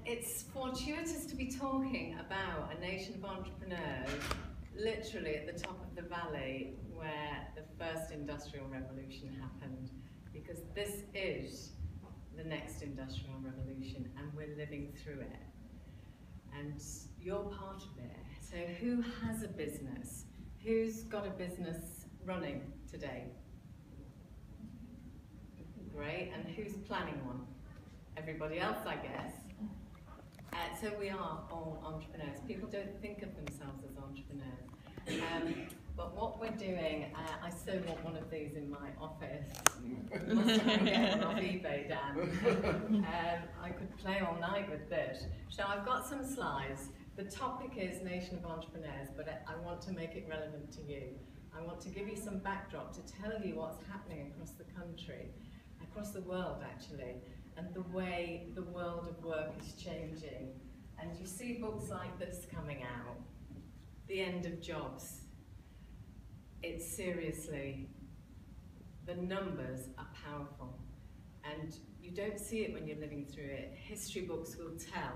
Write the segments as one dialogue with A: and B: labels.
A: It's fortuitous to be talking about a nation of entrepreneurs literally at the top of the valley where the first industrial revolution happened, because this is the next industrial revolution and we're living through it. And you're part of it. So who has a business? Who's got a business running today? Great, and who's planning one? Everybody else, I guess. So we are all entrepreneurs. People don't think of themselves as entrepreneurs. But what we're doing, I so want one of these in my office. Must try and get one off eBay, Dan. I could play all night with this. So I've got some slides. The topic is Nation of Entrepreneurs, but I want to make it relevant to you. I want to give you some backdrop to tell you what's happening across the country, across the world actually, and the way the world of work is changing. And you see books like this coming out, The End of Jobs. It's seriously, the numbers are powerful. And you don't see it when you're living through it. History books will tell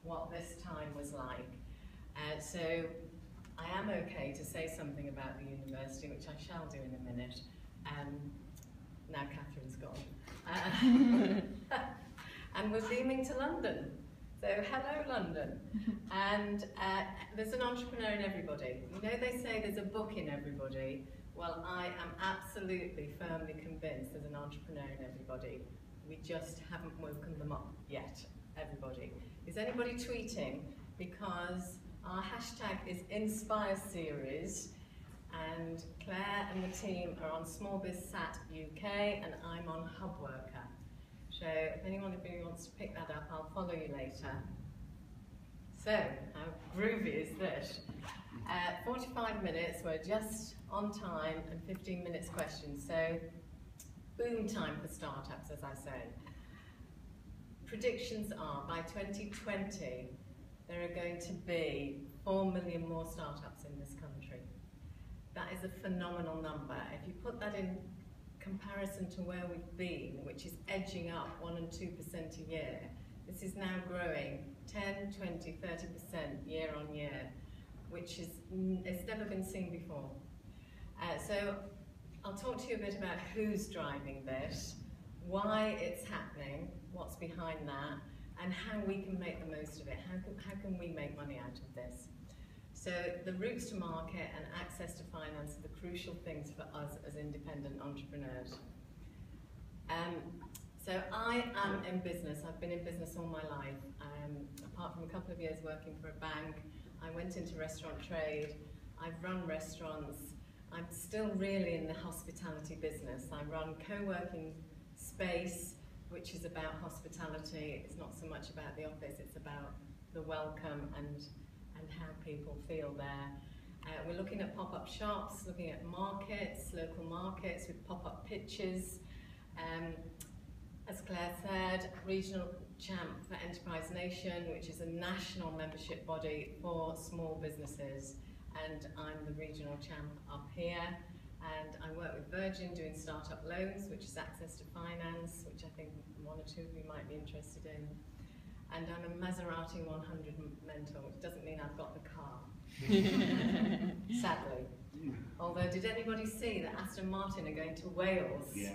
A: what this time was like. So I am okay to say something about the university, which I shall do in a minute. Now Catherine's gone. And we're beaming to London. So hello London. And there's an entrepreneur in everybody. You know they say there's a book in everybody. Well, I am absolutely firmly convinced there's an entrepreneur in everybody. We just haven't woken them up yet, everybody. Is anybody tweeting? Because our hashtag is Inspire Series, and Claire and the team are on Small Biz Sat UK, and I'm on Hub Worker. So if anyone wants to pick that up, I'll follow you later. So, how groovy is this? 45 minutes, we're just on time, and 15 minutes questions. So, boom time for startups, as I say. Predictions are, by 2020, there are going to be 4 million more startups in this country. That is a phenomenal number. If you put that in comparison to where we've been, which is edging up 1 and 2% a year, this is now growing 10, 20, 30% year on year, which is it's never been seen before. So I'll talk to you a bit about who's driving this, why it's happening, what's behind that, and how we can make the most of it. How can we make money out of this? So the routes to market and access to finance are the crucial things for us as independent entrepreneurs. So I am in business. I've been in business all my life. Apart from a couple of years working for a bank, I went into restaurant trade. I've run restaurants. I'm still really in the hospitality business. I run co-working space, which is about hospitality. It's not so much about the office, it's about the welcome and how people feel there. We're looking at pop-up shops, looking at markets, local markets with pop-up pitches. As Claire said, regional champ for Enterprise Nation, which is a national membership body for small businesses. And I'm the regional champ up here. And I work with Virgin doing startup loans, which is access to finance, which I think 1 or 2 of you might be interested in. And I'm a Maserati 100 mentor, which doesn't mean I've got the car, sadly. Although, did anybody see that Aston Martin are going to Wales?
B: Yeah.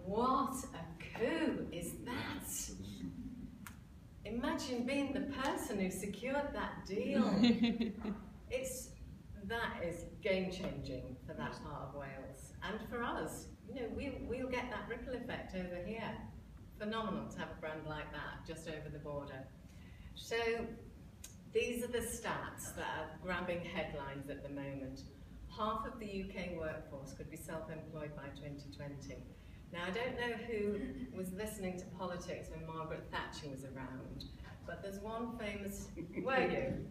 A: What a coup is that? Imagine being the person who secured that deal. That is game-changing for that part of Wales. And for us, you know, we'll get that ripple effect over here. Phenomenal to have a brand like that just over the border. So these are the stats that are grabbing headlines at the moment. Half of the UK workforce could be self-employed by 2020. Now I don't know who was listening to politics when Margaret Thatcher was around, but there's one famous, were you?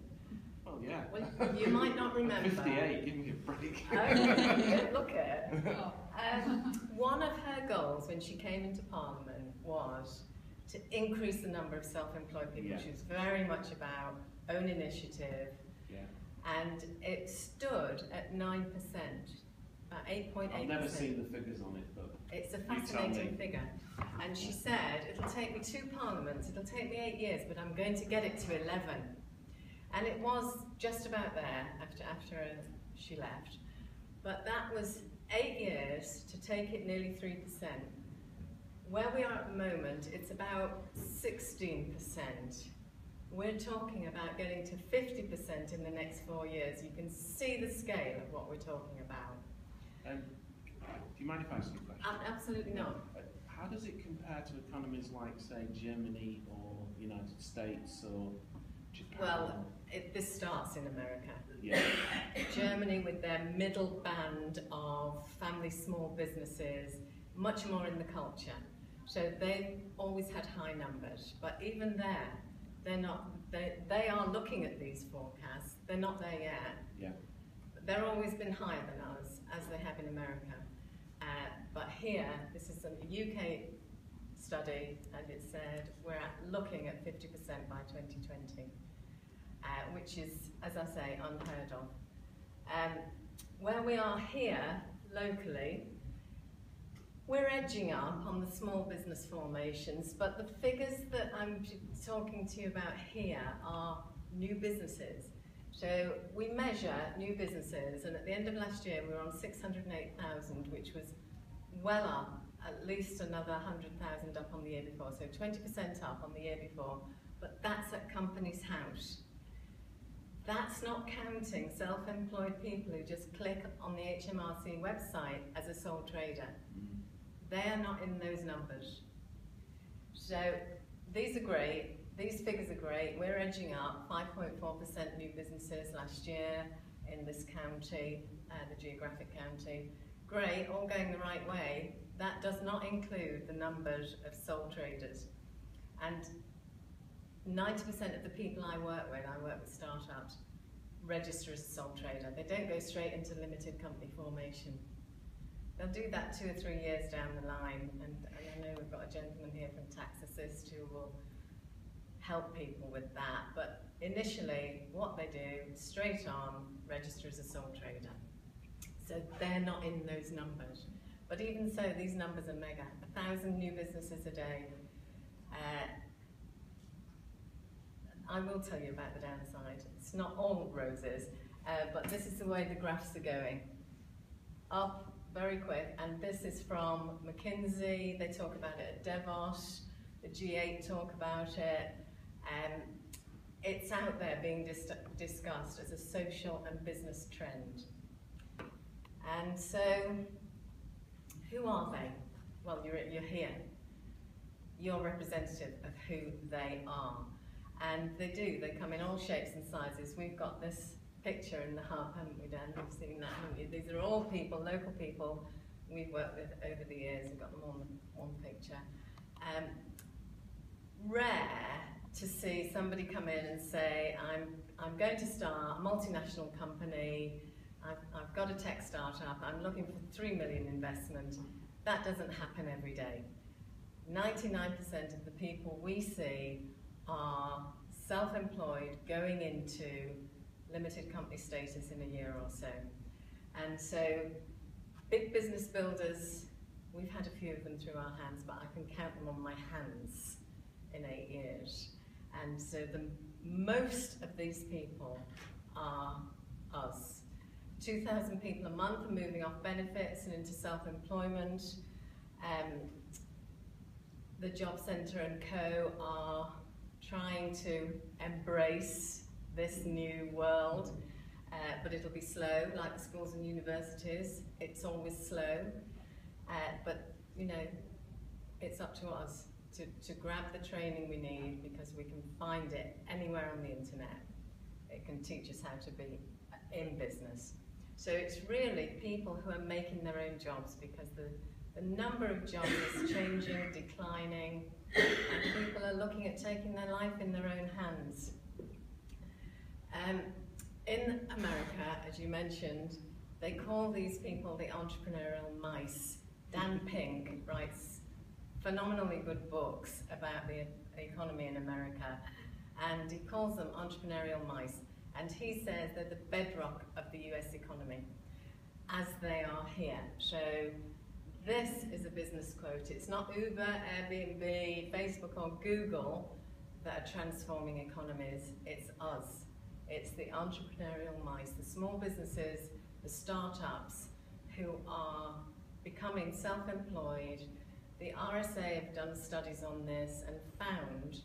B: Oh yeah.
A: Well, you might not remember.
B: 58, give me a break.
A: Oh, look at it. One of her goals when she came into Parliament was to increase the number of self-employed people.
B: Yeah.
A: She was very much about own initiative.
B: Yeah.
A: And it stood at 9% about 8.8%.
B: I've never seen the figures on it, but
A: it's a
B: you tell
A: fascinating
B: me.
A: figure. And she said, it'll take me 2 parliaments, it'll take me 8 years, but I'm going to get it to 11. And it was just about there after she left. But that was 8 years to take it nearly 3%. Where we are at the moment, it's about 16%. We're talking about getting to 50% in the next 4 years. You can see the scale of what we're talking about.
B: Do you mind if I ask you a question?
A: Absolutely not.
B: How does it compare to economies like, say, Germany or United States or Japan?
A: Well, this starts in America.
B: Yeah.
A: Germany, with their middle band of family small businesses, much more in the culture. So they've always had high numbers, but even there, they're not. They are looking at these forecasts. They're not there yet.
B: Yeah.
A: They're always been higher than us, as they have in America. But here, this is a UK study, and it said we're looking at 50% by 2020, which is, as I say, unheard of. Where we are here, locally, we're edging up on the small business formations, but the figures that I'm talking to you about here are new businesses. So we measure new businesses, and at the end of last year we were on 608,000, which was well up, at least another 100,000 up on the year before, so 20% up on the year before, but that's at Companies House. That's not counting self-employed people who just click on the HMRC website as a sole trader. They are not in those numbers. So these are great, these figures are great. We're edging up 5.4% new businesses last year in this county, the geographic county. Great, all going the right way. That does not include the numbers of sole traders. And 90% of the people I work with startups, register as a sole trader. They don't go straight into limited company formation. They'll do that 2 or 3 years down the line, and I know we've got a gentleman here from Tax Assist who will help people with that, but initially what they do, straight on, register as a sole trader. So they're not in those numbers. But even so, these numbers are mega. 1,000 new businesses a day. I will tell you about the downside. It's not all roses, but this is the way the graphs are going. Up very quick, and this is from McKinsey. They talk about it at Davos. The G8 talk about it. It's out there being discussed as a social and business trend. And so, who are they? Well, you're here. You're representative of who they are. And they do, they come in all shapes and sizes. We've got this picture in the hub, haven't we, Dan? You've seen that, haven't you? These are all people, local people we've worked with over the years. We've got them all in one picture. Rare to see somebody come in and say, I'm going to start a multinational company, I've got a tech startup, I'm looking for 3 million investment. That doesn't happen every day. 99% of the people we see are self-employed going into limited company status in a year or so. And so big business builders, we've had a few of them through our hands, but I can count them on my hands in 8 years. And so most of these people are us. 2,000 people a month are moving off benefits and into self-employment. The Job Centre and Co are trying to embrace this new world, but it'll be slow, like the schools and universities. It's always slow, but you know, it's up to us to grab the training we need, because we can find it anywhere on the internet. It can teach us how to be in business. So it's really people who are making their own jobs, because the number of jobs is changing, declining, and people are looking at taking their life in their own hands. In America, as you mentioned, they call these people the entrepreneurial mice. Dan Pink writes phenomenally good books about the economy in America, and he calls them entrepreneurial mice. And he says they're the bedrock of the US economy. as they are here. So this is a business quote. It's not Uber, Airbnb, Facebook or Google that are transforming economies. It's us. It's the entrepreneurial minds, the small businesses, the startups who are becoming self-employed. The RSA have done studies on this and found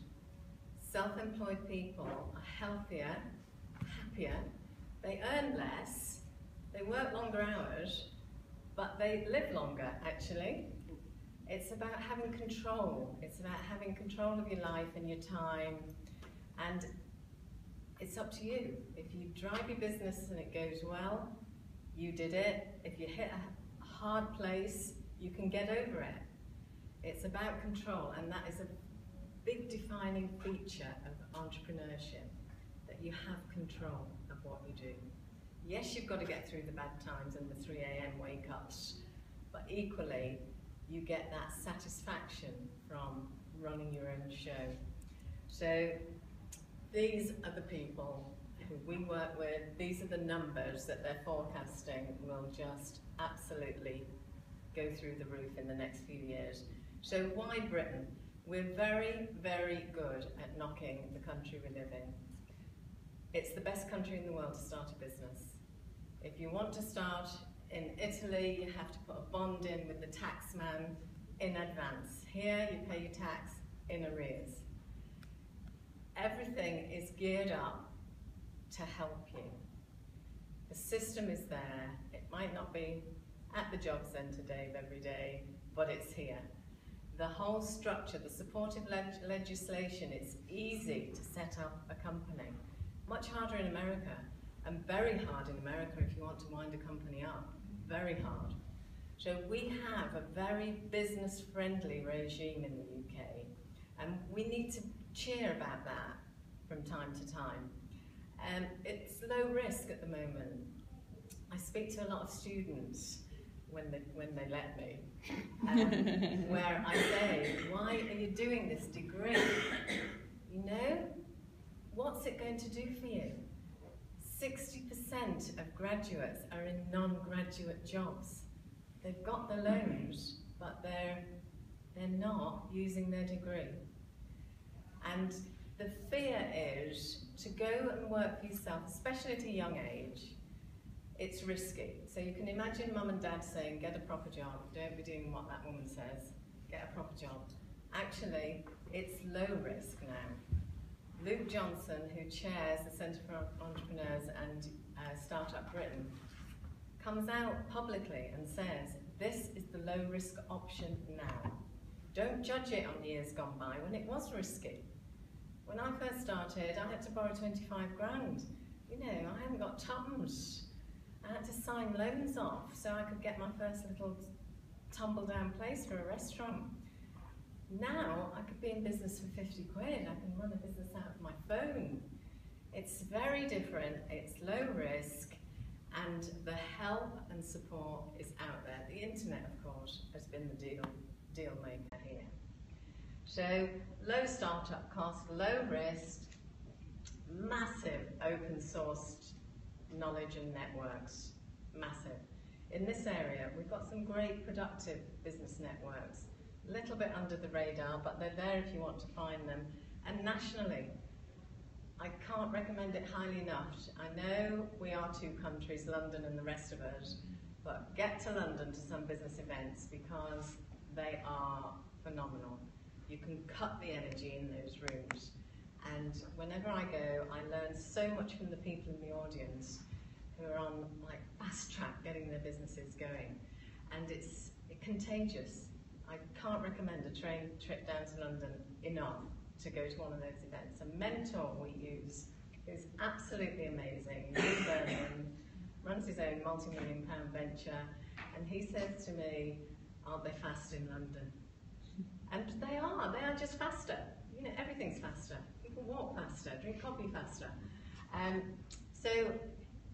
A: self-employed people are healthier, happier, they earn less, they work longer hours, but they live longer, actually. It's about having control. It's about having control of your life and your time, and it's up to you. If you drive your business and it goes well, you did it. If you hit a hard place, you can get over it. It's about control, and that is a big defining feature of entrepreneurship, that you have control of what you do. Yes, you've got to get through the bad times and the 3 a.m. wake-ups, but equally, you get that satisfaction from running your own show. So these are the people who we work with. These are the numbers that they're forecasting will just absolutely go through the roof in the next few years. So why Britain? We're very, very good at knocking the country we live in. It's the best country in the world to start a business. If you want to start in Italy, you have to put a bond in with the tax man in advance. Here, you pay your tax in arrears. Everything is geared up to help you. The system is there. It might not be at the job centre, Dave, every day, but it's here. The whole structure, the supportive legislation, it's easy to set up a company. Much harder in America, and very hard in America if you want to wind a company up. Very hard. So we have a very business-friendly regime in the UK, and we need to cheer about that from time to time. It's low risk at the moment. I speak to a lot of students when they let me, where I say, why are you doing this degree? You know, what's it going to do for you? 60% of graduates are in non-graduate jobs. They've got the loans, but they're not using their degree. And the fear is to go and work for yourself, especially at a young age. It's risky. So you can imagine mum and dad saying, get a proper job, don't be doing what that woman says, get a proper job. Actually, it's low risk now. Luke Johnson, who chairs the Centre for Entrepreneurs and Startup Britain, comes out publicly and says, this is the low risk option now. Don't judge it on years gone by when it was risky. When I first started, I had to borrow 25 grand. You know, I hadn't got tums. I had to sign loans off so I could get my first little tumble-down place for a restaurant. Now, I could be in business for 50 quid. I can run a business out of my phone. It's very different, it's low risk, and the help and support is out there. The internet, of course, has been the deal maker here. So, low startup cost, low risk, massive open sourced knowledge and networks, massive. In this area, we've got some great productive business networks, a little bit under the radar, but they're there if you want to find them. And nationally, I can't recommend it highly enough. I know we are two countries, London and the rest of us, but get to London to some business events because they are phenomenal. You can cut the energy in those rooms. And whenever I go, I learn so much from the people in the audience who are on like fast track getting their businesses going. And it's contagious. I can't recommend a train trip down to London enough to go to one of those events. A mentor we use who's absolutely amazing, Neil Burnham, runs his own multi-million-pound venture, and he says to me, aren't they fast in London? And they are just faster. You know, everything's faster. People walk faster, drink coffee faster. So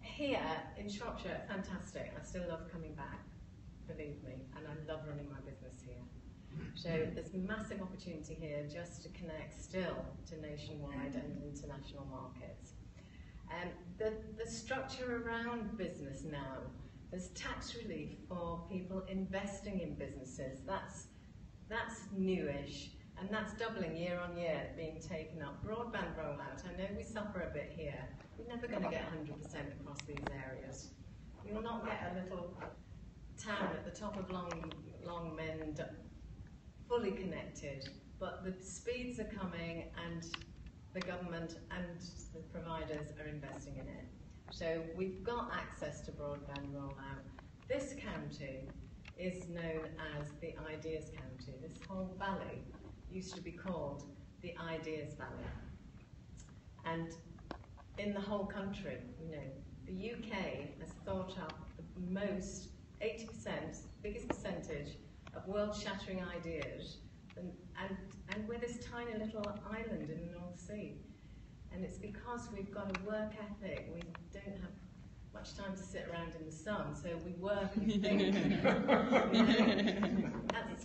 A: here in Shropshire, fantastic. I still love coming back, believe me, and I love running my business here. So there's massive opportunity here just to connect still to nationwide and international markets. The structure around business now, There's tax relief for people investing in businesses. That's newish, and that's doubling year on year, being taken up. Broadband rollout, I know we suffer a bit here. We're never going to get 100% across these areas. We will not get a little town at the top of Longmend fully connected, but the speeds are coming, and the government and the providers are investing in it. So we've got access to broadband rollout. This county is known as the Ideas County. This whole valley used to be called the Ideas Valley. And in the whole country, you know, the UK has thought up the most, 80%, biggest percentage of world-shattering ideas, and we're this tiny little island in the North Sea. And it's because we've got a work ethic. We don't have much time to sit around in the sun, so we work and think.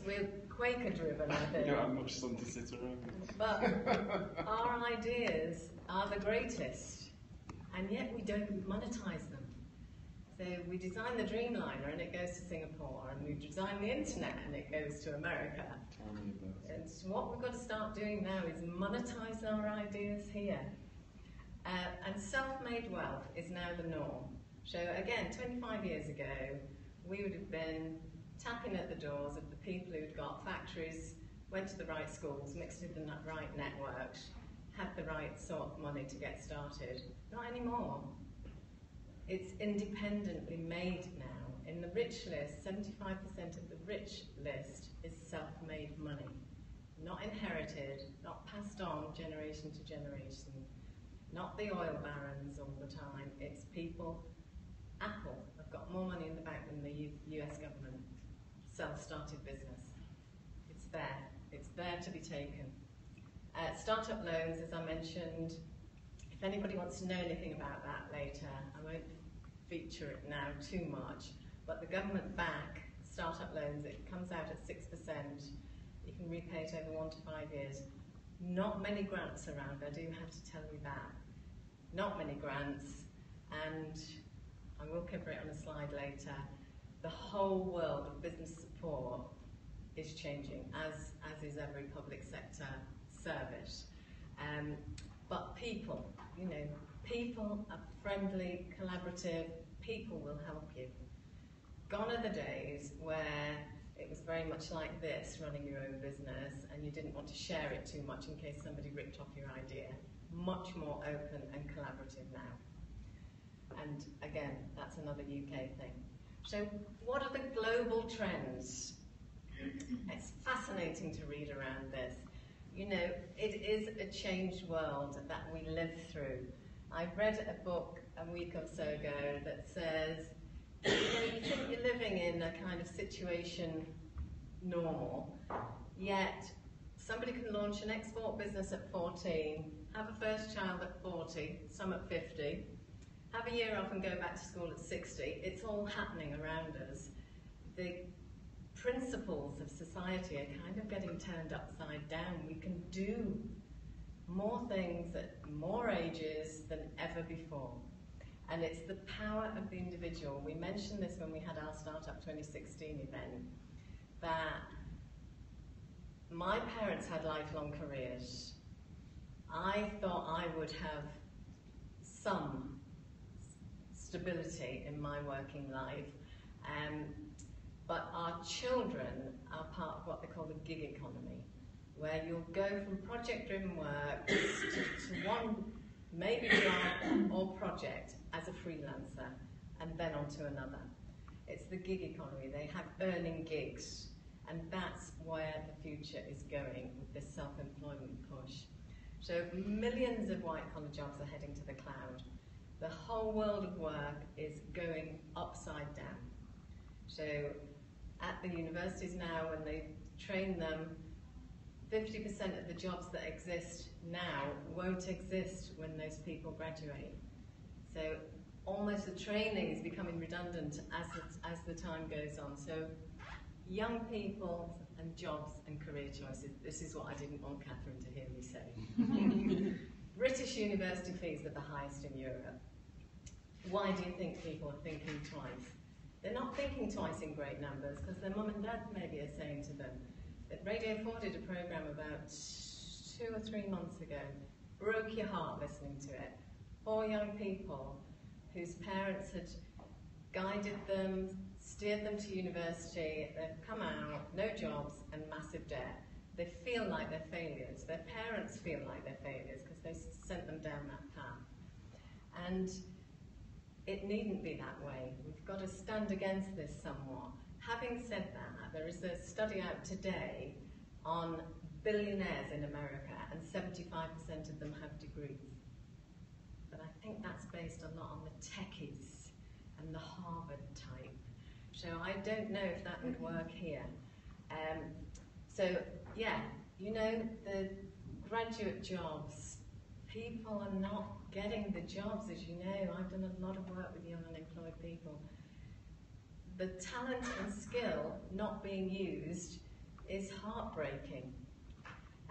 A: We're Quaker-driven, I think.
B: You don't have much sun to sit around.
A: But our ideas are the greatest, and yet we don't monetize them. So we design the Dreamliner and it goes to Singapore, and we design the internet and it goes to America.
B: Tell me about it.
A: And so what we've got to start doing now is monetize our ideas here. And self-made wealth is now the norm. So again, 25 years ago, we would have been tapping at the doors of the people who'd got factories, went to the right schools, mixed with the right networks, had the right sort of money to get started. Not anymore. It's independently made now. In the rich list, 75% of the rich list is self-made money. Not inherited, not passed on generation to generation, not the oil barons all the time. It's people. Apple have got more money in the bank than the US government. Self-started business. It's there. It's there to be taken. Startup loans, as I mentioned, if anybody wants to know anything about that later, I won't feature it now too much, but the government back startup loans, it comes out at 6%. You can repay it over 1 to 5 years. Not many grants around, I do have to tell you that. Not many grants, and I will cover it on a slide later. The whole world of business support is changing, as is every public sector service. But people, you know, people are friendly, collaborative, people will help you. Gone are the days where it was very much like this, running your own business, and you didn't want to share it too much in case somebody ripped off your idea. Much more open and collaborative now. And again, that's another UK thing. So what are the global trends? It's fascinating to read around this. You know, it is a changed world that we live through. I read a book a week or so ago that says, you know, you think you're living in a kind of situation normal, yet somebody can launch an export business at 14, have a first child at 40, some at 50, have a year off and go back to school at 60. It's all happening around us. The principles of society are kind of getting turned upside down. We can do more things at more ages than ever before. And it's the power of the individual. We mentioned this when we had our Startup 2016 event, that my parents had lifelong careers. I thought I would have some stability in my working life. But our children are part of what they call the gig economy, where you'll go from project-driven work to one, maybe job or project as a freelancer, and then on to another. It's the gig economy. They have earning gigs, and that's where the future is going with this self-employment push. So millions of white-collar jobs are heading to the cloud. The whole world of work is going upside down. So at the universities now, when they train them, 50% of the jobs that exist now won't exist when those people graduate. So almost the training is becoming redundant as the time goes on. So young people and jobs and career choices, this is what I didn't want Catherine to hear me say. British university fees are the highest in Europe. Why do you think people are thinking twice? They're not thinking twice in great numbers because their mum and dad maybe are saying to them. That Radio 4 did a programme about 2 or 3 months ago. Broke your heart listening to it. 4 young people whose parents had guided them, steered them to university, they've come out, no jobs and massive debt. They feel like they're failures. Their parents feel like they're failures because they sent them down that path. And it needn't be that way. We've got to stand against this somewhat. Having said that, there is a study out today on billionaires in America, and 75% of them have degrees. But I think that's based a lot on the techies and the Harvard type. So I don't know if that would work here. So yeah, you know, the graduate jobs, people are not getting the jobs, as you know. I've done a lot of work with young unemployed people. The talent and skill not being used is heartbreaking.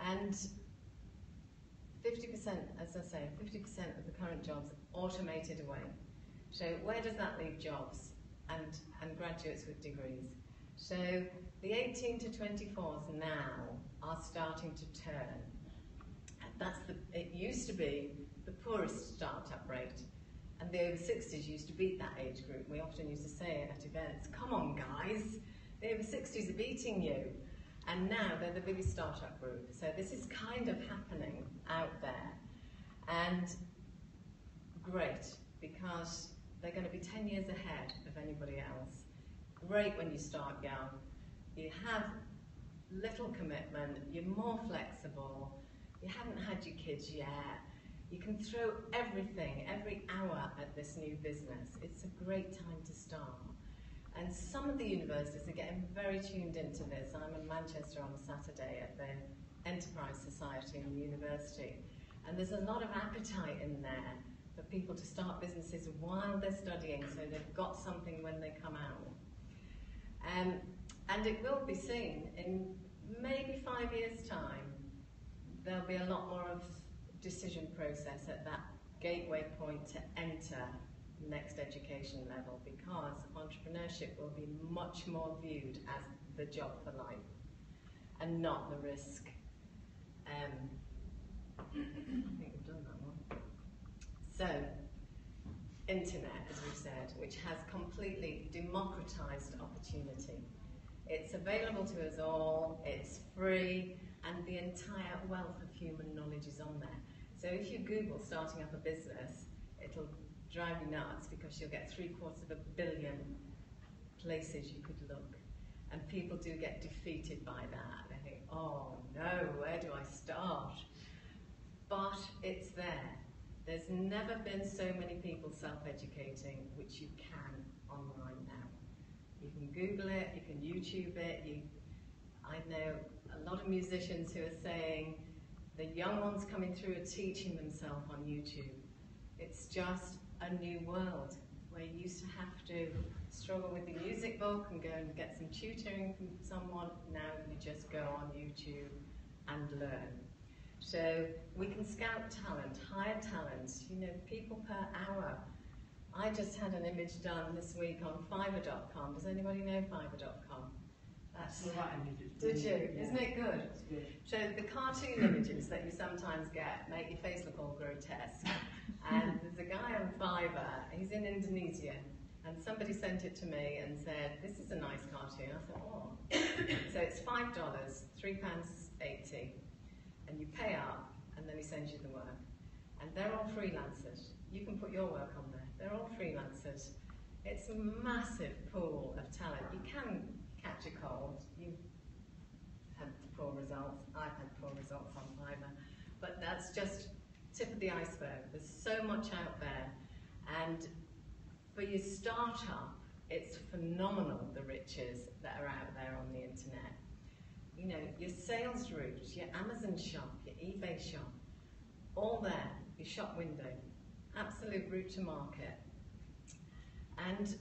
A: And 50%, as I say, 50% of the current jobs automated away. So where does that leave jobs and graduates with degrees? So the 18 to 24s now are starting to turn. And it used to be the poorest startup rate. And the over 60s used to beat that age group. We often used to say at events, come on guys, the over 60s are beating you. And now they're the biggest startup group. So this is kind of happening out there. And great, because they're going to be 10 years ahead of anybody else. Great when you start young. You have little commitment, you're more flexible, you haven't had your kids yet, you can throw everything, every hour at this new business. It's a great time to start. And some of the universities are getting very tuned into this. I'm in Manchester on Saturday at the Enterprise Society in the university. And there's a lot of appetite in there for people to start businesses while they're studying, so they've got something when they come out. And it will be seen in maybe 5 years' time. There'll be a lot more of decision process at that gateway point to enter the next education level, because entrepreneurship will be much more viewed as the job for life and not the risk. I think we've done that one. So, internet, as we've said, which has completely democratized opportunity. It's available to us all, it's free, and the entire wealth of human knowledge is on there. So if you Google starting up a business, it'll drive you nuts because you'll get 750 million places you could look. And people do get defeated by that. They think, oh no, where do I start? But it's there. There's never been so many people self-educating, which you can online now. You can Google it, you can YouTube it. I know a lot of musicians who are saying the young ones coming through are teaching themselves on YouTube. It's just a new world where you used to have to struggle with the music book and go and get some tutoring from someone. Now you just go on YouTube and learn. So we can scout talent, hire talent, you know, people per hour. I just had an image done this week on Fiverr.com. Does anybody know Fiverr.com? That's Did you? Yeah. Isn't it good? It's good? So the cartoon images that you sometimes get make your face look all grotesque. And there's a guy on Fiverr, he's in Indonesia, and somebody sent it to me and said, this is a nice cartoon. I thought, oh. So it's $5, £3.80, and you pay up, and then he sends you the work. And they're all freelancers. You can put your work on there. They're all freelancers. It's a massive pool of talent. You can catch a cold. You've had poor results. I've had poor results on Fiverr. But that's just tip of the iceberg. There's so much out there. And for your startup, it's phenomenal, the riches that are out there on the internet. You know, your sales route, your Amazon shop, your eBay shop, all there, your shop window, absolute route to market. And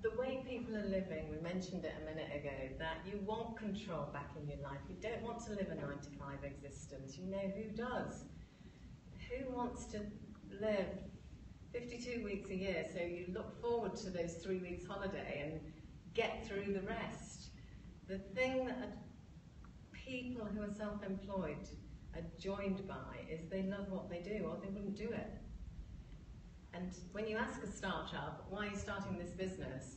A: the way people are living, we mentioned it a minute ago, that you want control back in your life. You don't want to live a 9-to-5 existence. You know, who does? Who wants to live 52 weeks a year, so you look forward to those 3 weeks holiday and get through the rest. The thing that people who are self-employed are joined by is they love what they do, or they wouldn't do it. And when you ask a startup, why are you starting this business?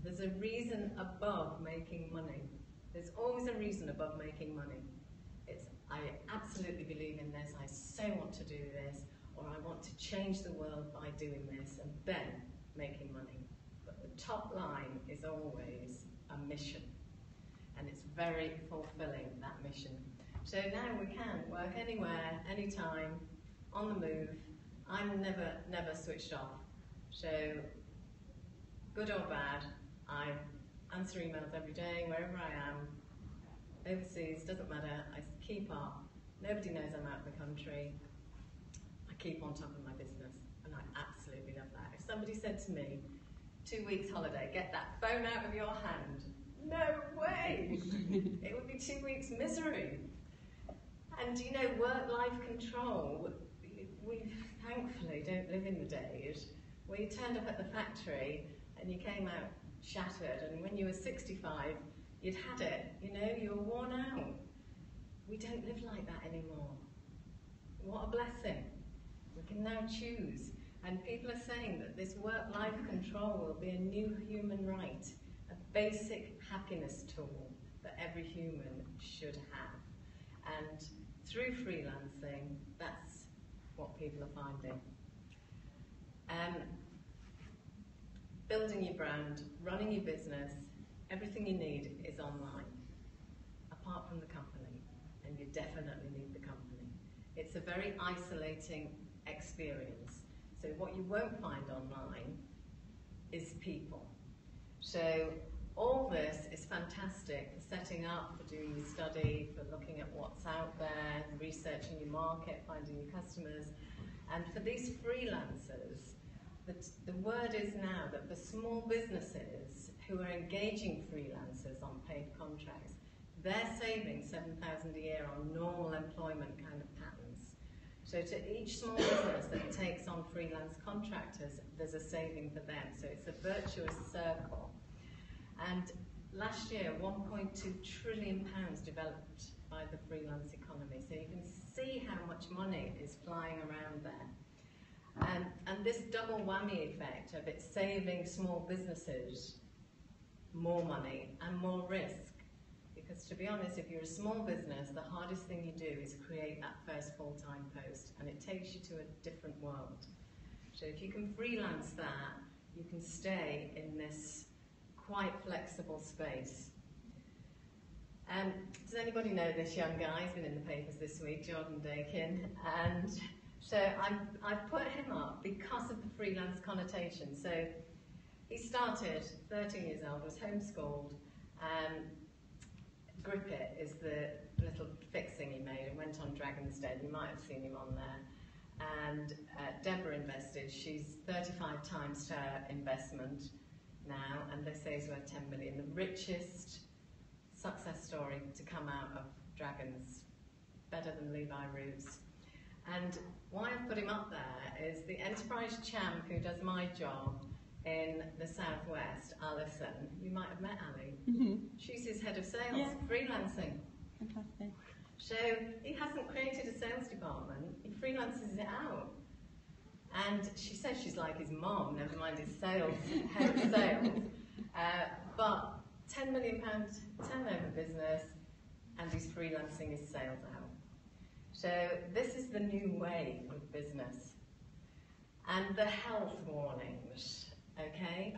A: There's a reason above making money. There's always a reason above making money. It's, I absolutely believe in this, I so want to do this, or I want to change the world by doing this, and then making money. But the top line is always a mission, and it's very fulfilling, that mission. So now we can work anywhere, anytime, on the move. I'm never switched off. So, good or bad, I answer emails every day, wherever I am, overseas, doesn't matter, I keep up. Nobody knows I'm out of the country. I keep on top of my business, and I absolutely love that. If somebody said to me, 2 weeks holiday, get that phone out of your hand, no way! It would be 2 weeks misery. And you know, work-life control, we thankfully don't live in the days where you turned up at the factory and you came out shattered, and when you were 65, you'd had it, you know, you were worn out. We don't live like that anymore. What a blessing. We can now choose. And people are saying that this work-life control will be a new human right, a basic happiness tool that every human should have. And through freelancing, that's what people are finding. Building your brand, running your business, everything you need is online, apart from the company, and you definitely need the company. It's a very isolating experience. So what you won't find online is people. So all this is fantastic for setting up, for doing your study, for looking at what's out there, researching your market, finding your customers. And for these freelancers, the word is now that for small businesses who are engaging freelancers on paid contracts, they're saving $7,000 a year on normal employment kind of patterns. So to each small business that takes on freelance contractors, there's a saving for them. So it's a virtuous circle. And last year, £1.2 trillion developed by the freelance economy. So you can see how much money is flying around there. And this double whammy effect of it saving small businesses more money and more risk. Because to be honest, if you're a small business, the hardest thing you do is create that first full-time post, and it takes you to a different world. So if you can freelance that, you can stay in this quite flexible space. Does anybody know this young guy? He's been in the papers this week, Jordan Dakin, and so I put him up because of the freelance connotation. So he started, 13 years old, was homeschooled. Grip It is the little fixing he made and went on Dragon's Den. You might have seen him on there. And Deborah invested. She's 35 times her investment now, and they say he's worth 10 million. The richest success story to come out of Dragons, better than Levi Roots. And why I've put him up there is the enterprise champ who does my job in the Southwest, Alison. You might have met Ali.
C: Mm-hmm.
A: She's his head of sales,
C: yeah.
A: Freelancing.
C: Fantastic.
A: So he hasn't created a sales department, he freelances it out. And she says she's like his mom, never mind his sales, head of sales. But £10 million turnover business, and he's freelancing his sales out. So this is the new way of business. And the health warnings, okay?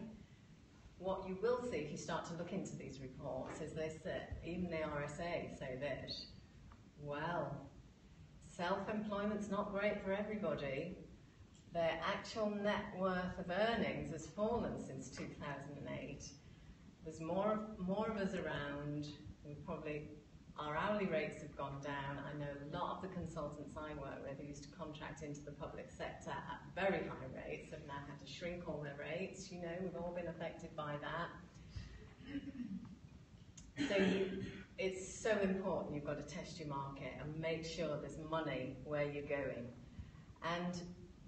A: What you will see if you start to look into these reports is they say, even the RSA say this, well, self-employment's not great for everybody. Their actual net worth of earnings has fallen since 2008. There's more of us around. Our hourly rates have gone down. I know a lot of the consultants I work with who used to contract into the public sector at very high rates have now had to shrink all their rates. You know, we've all been affected by that. So it's so important you've got to test your market and make sure there's money where you're going. And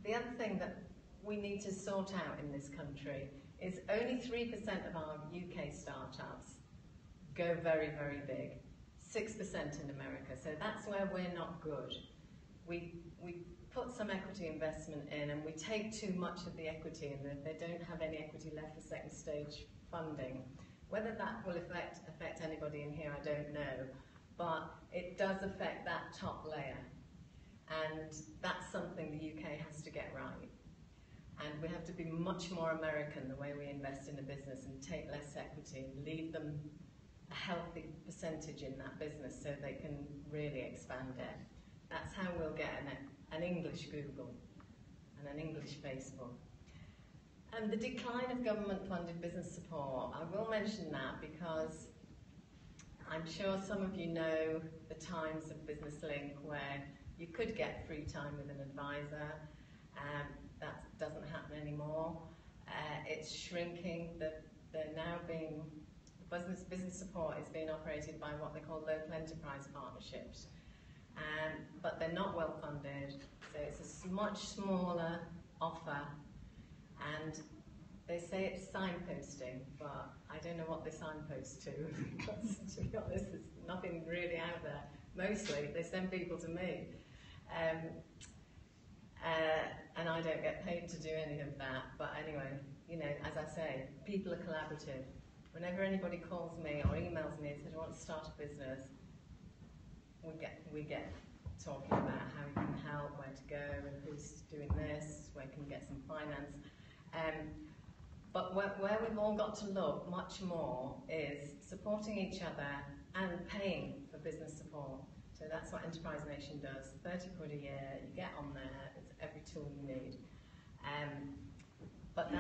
A: the other thing that we need to sort out in this country is only 3% of our UK startups go very, very big. 6% in America, so that's where we're not good. We put some equity investment in and we take too much of the equity and they don't have any equity left for second stage funding. Whether that will affect anybody in here, I don't know, but it does affect that top layer. And that's something the UK has to get right. And we have to be much more American the way we invest in a business and take less equity and leave them a healthy percentage in that business so they can really expand it. That's how we'll get an English Google and an English Facebook. And the decline of government-funded business support, I will mention that because I'm sure some of you know the times of Business Link where you could get free time with an advisor. That doesn't happen anymore. It's shrinking. They're now being, business support is being operated by what they call local enterprise partnerships. But they're not well funded, so it's a much smaller offer, and they say it's signposting, but I don't know what they signpost to, because to be honest, there's nothing really out there. Mostly, they send people to me, and I don't get paid to do any of that, but anyway, you know, as I say, people are collaborative. Whenever anybody calls me or emails me and says, I want to start a business, we get talking about how you can help, where to go, and who's doing this, where can you get some finance. But where we've all got to look much more is supporting each other and paying for business support. So that's what Enterprise Nation does, 30 quid a year, you get on there, it's every tool you need. But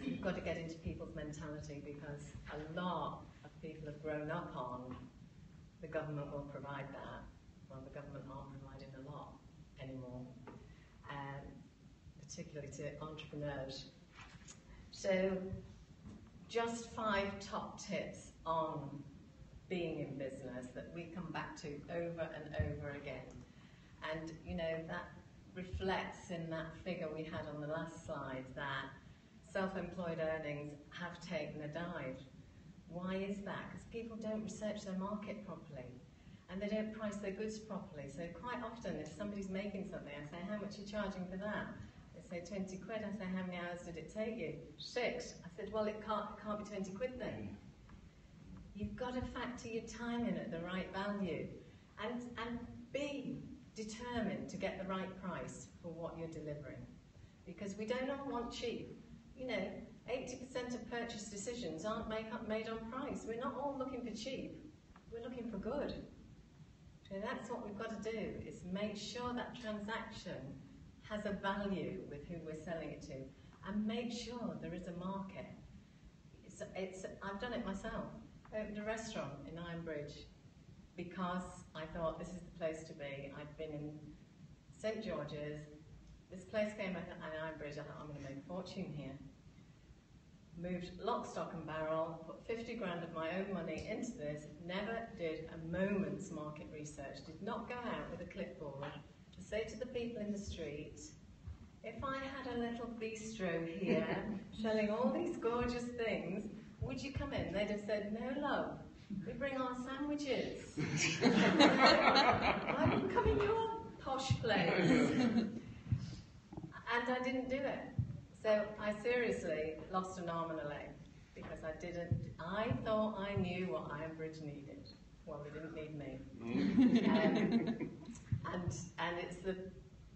A: you've got to get into people's mentality because a lot of people have grown up on the government will provide that. Well, the government aren't providing a lot anymore, particularly to entrepreneurs. So, just 5 top tips on being in business that we come back to over and over again. And, you know, that reflects in that figure we had on the last slide that self-employed earnings have taken a dive. Why is that? Because people don't research their market properly and they don't price their goods properly. So quite often if somebody's making something, I say, how much are you charging for that? They say 20 quid. I say, how many hours did it take you? 6. I said, well, it can't be 20 quid then. You've got to factor your time in at the right value and be determined to get the right price for what you're delivering. Because we don't all want cheap. You know, 80% of purchase decisions aren't made on price. We're not all looking for cheap. We're looking for good. So that's what we've got to do, is make sure that transaction has a value with who we're selling it to, and make sure there is a market. I've done it myself. I opened a restaurant in Ironbridge because I thought this is the place to be. I'd been in St George's. This place came up in Ironbridge. I thought, I'm going to make a fortune here. Moved lock, stock and barrel, put 50 grand of my own money into this, never did a moment's market research, did not go out with a clipboard to say to the people in the street, if I had a little bistro here selling all these gorgeous things, would you come in? They'd have said, no love, we bring our sandwiches. I would come in your posh place. And I didn't do it. So I seriously lost an arm and a leg because I thought I knew what Ironbridge needed. Well, they didn't need me. And it's the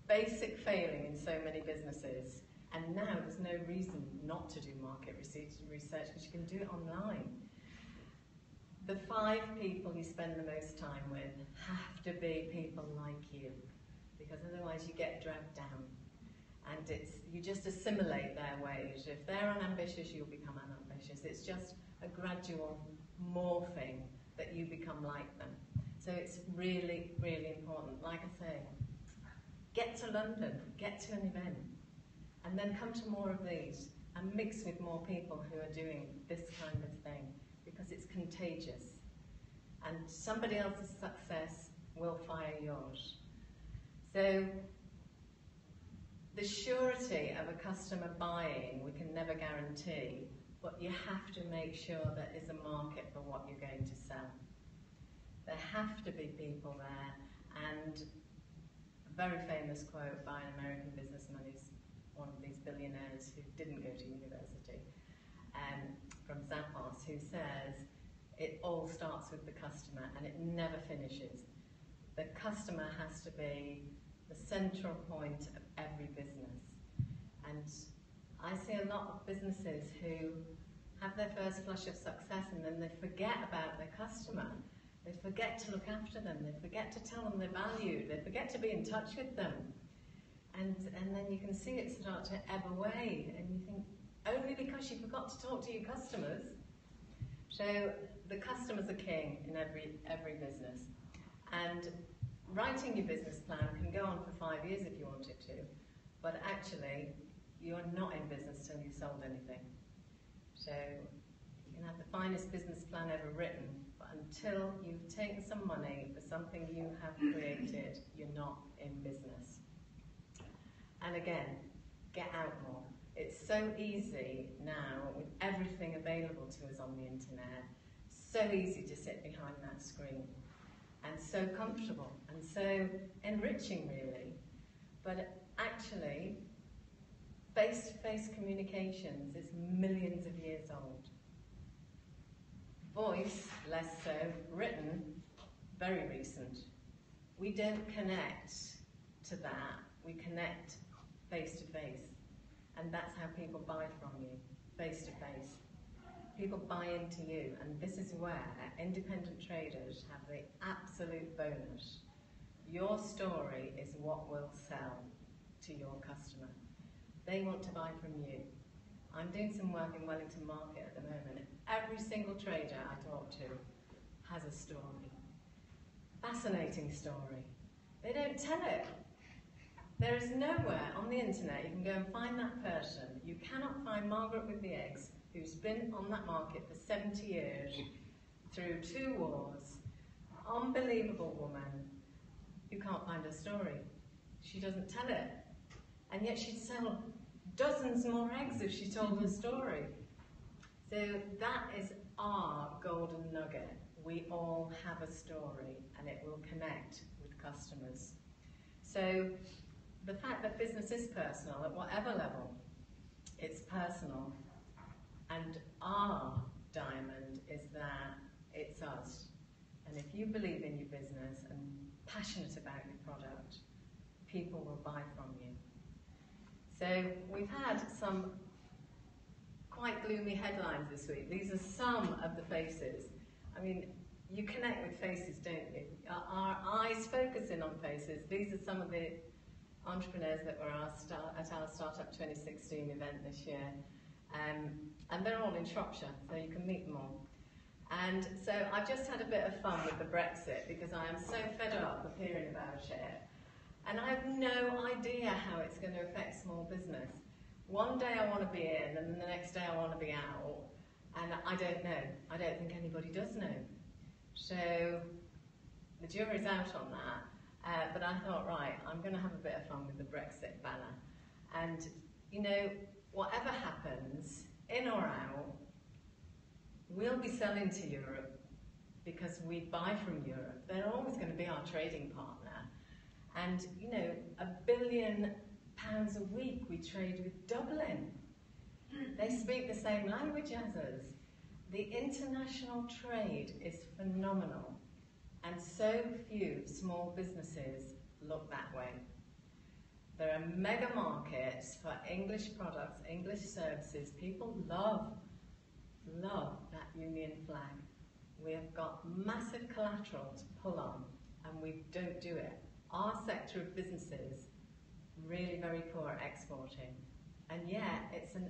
A: basic failing in so many businesses. And now there's no reason not to do market research because you can do it online. The 5 people you spend the most time with have to be people like you, because otherwise you get dragged down. And you just assimilate their ways. If they're unambitious, you'll become unambitious. It's just a gradual morphing that you become like them. So it's really, really important. Like I say, get to London, get to an event, and then come to more of these and mix with more people who are doing this kind of thing, because it's contagious. And somebody else's success will fire yours. So the surety of a customer buying, we can never guarantee, but you have to make sure there is a market for what you're going to sell. There have to be people there, and a very famous quote by an American businessman, who's one of these billionaires who didn't go to university, from Zappos, who says, it all starts with the customer and it never finishes. The customer has to be the central point of every business. And I see a lot of businesses who have their first flush of success and then they forget about their customer. They forget to look after them. They forget to tell them they're valued. They forget to be in touch with them. And then you can see it start to ebb away. And you think, only because you forgot to talk to your customers. So the customer's a king in every business. And writing your business plan can go on for 5 years if you want it to. But actually, you're not in business till you've sold anything. So you can have the finest business plan ever written, but until you've taken some money for something you have created, you're not in business. And again, get out more. It's so easy now with everything available to us on the internet, so easy to sit behind that screen, and so comfortable, and so enriching really. But actually, face-to-face communications is millions of years old. Voice, less so. Written, very recent. We don't connect to that. We connect face-to-face. And that's how people buy from you, face-to-face. People buy into you, and this is where independent traders have the absolute bonus. Your story is what will sell to your customer. They want to buy from you. I'm doing some work in Wellington Market at the moment. Every single trader I talk to has a story. Fascinating story. They don't tell it. There is nowhere on the internet you can go and find that person. You cannot find Margaret with the eggs, who's been on that market for 70 years, through 2 wars, unbelievable woman. You can't find her story. She doesn't tell it. And yet she'd sell dozens more eggs if she told her story. So that is our golden nugget. We all have a story and it will connect with customers. So the fact that business is personal at whatever level, it's personal. And our diamond is that it's us. And if you believe in your business and passionate about your product, people will buy from you. So we've had some quite gloomy headlines this week. These are some of the faces. I mean, you connect with faces, don't you? Our eyes focus in on faces. These are some of the entrepreneurs that were at our Startup 2016 event this year. And they're all in Shropshire, so you can meet them all. And so I've just had a bit of fun with the Brexit because I am so fed up of hearing about it. And I have no idea how it's going to affect small business. One day I want to be in, and the next day I want to be out. And I don't know. I don't think anybody does know. So the jury's out on that. But I thought, right, I'm going to have a bit of fun with the Brexit banner. And, you know, whatever happens, in or out, we'll be selling to Europe because we buy from Europe. They're always going to be our trading partner. And, you know, £1 billion a week we trade with Dublin. They speak the same language as us. The international trade is phenomenal. And so few small businesses look that way. There are mega markets for English products, English services. People love that Union flag. We have got massive collateral to pull on, and we don't do it. Our sector of businesses, really very poor at exporting, and yet it's a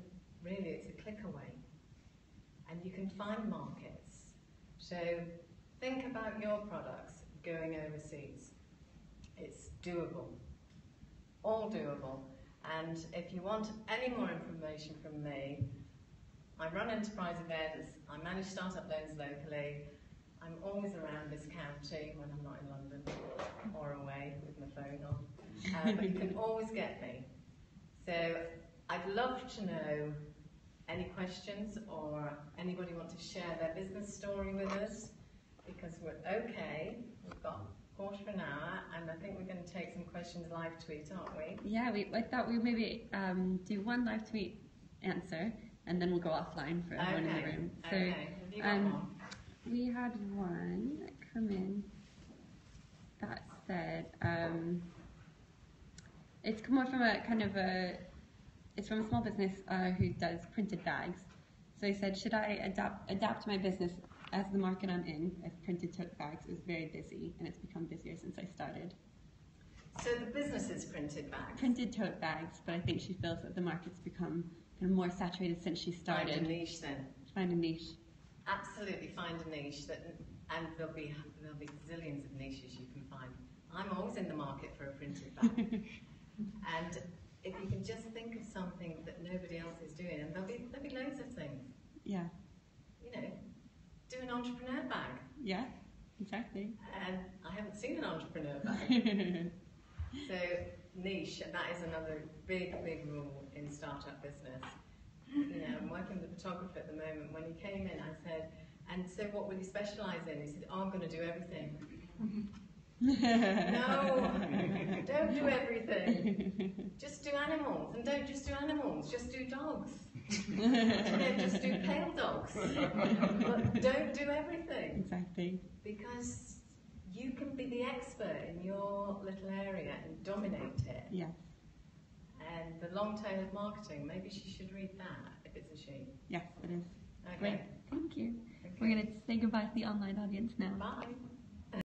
A: click away, and you can find markets. So think about your products going overseas. It's doable, all doable. And if you want any more information from me, I run enterprise events, I manage startup loans locally. I'm always around this county when I'm not in London or away with my phone on. But you can always get me. So I'd love to know any questions, or anybody want to share their business story with us, because we're okay. We've got a quarter of an hour, and I think we're going to take some questions live tweet, aren't we?
C: Yeah, I thought we'd maybe do one live tweet answer, and then we'll go offline for everyone in the room. So,
A: okay. Have you got one?
C: We had one that come in that said, it's come out from it's from a small business who does printed bags. So he said, should I adapt my business as the market I'm in, as printed tote bags is very busy, and it's become busier since I started.
A: So the business is printed bags?
C: Printed tote bags, but I think she feels that the market's become kind of more saturated since she started.
A: Find a niche then.
C: Find a niche.
A: Absolutely find a niche, and there'll be zillions of niches you can find. I'm always in the market for a printed bag. And if you can just think of something that nobody else is doing, and there'll be loads of things.
C: Yeah.
A: You know, do an entrepreneur bag.
C: Yeah, exactly.
A: And I haven't seen an entrepreneur bag. So niche, and that is another big rule in startup business. You know, I'm working with a photographer at the moment. When he came in, I said, and so what will you specialise in? He said, oh, I'm going to do everything. No, don't do everything. Just do animals, and don't just do animals, just do dogs. Don't just do pale dogs. But don't do everything.
C: Exactly.
A: Because you can be the expert in your little area and dominate it.
C: Yeah.
A: And the long tail of marketing, maybe she should read that, if it's a she.
C: Yes, it is.
A: Okay.
C: Great. Thank you.
A: Okay.
C: We're going to say goodbye to the online audience now.
A: Bye.